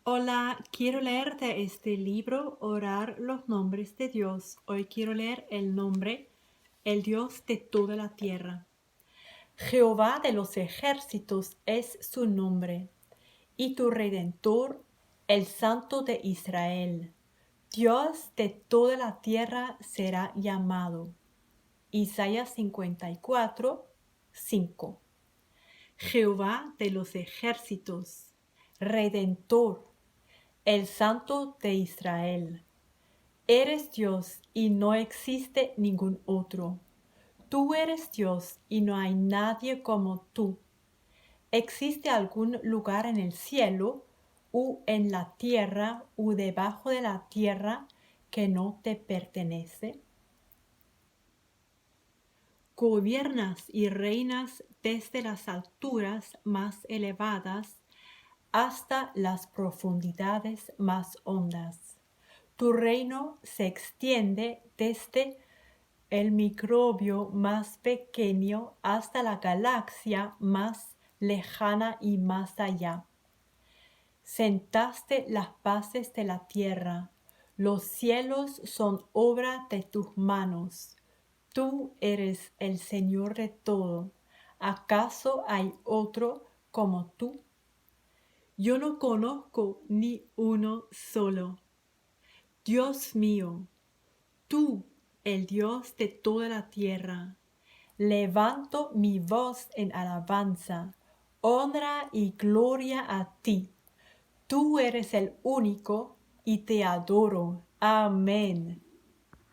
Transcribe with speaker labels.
Speaker 1: Hola, quiero leer de este libro, Orar los nombres de Dios. Hoy quiero leer el nombre, el Dios de toda la tierra. Jehová de los ejércitos es su nombre, y tu Redentor, el Santo de Israel. Dios de toda la tierra será llamado. Isaías 54, 5. Jehová de los ejércitos, Redentor, el Santo de Israel. Eres Dios y no existe ningún otro. Tú eres Dios y no hay nadie como tú. ¿Existe algún lugar en el cielo, u en la tierra, u debajo de la tierra, que no te pertenece? Gobiernas y reinas desde las alturas más elevadas hasta las profundidades más hondas. Tu reino se extiende desde el microbio más pequeño hasta la galaxia más lejana y más allá. Sentaste las bases de la tierra. Los cielos son obra de tus manos. Tú eres el Señor de todo. ¿Acaso hay otro como tú? Yo no conozco ni uno solo. Dios mío, tú, el Dios de toda la tierra, levanto mi voz en alabanza, honra y gloria a ti. Tú eres el único y te adoro. Amén.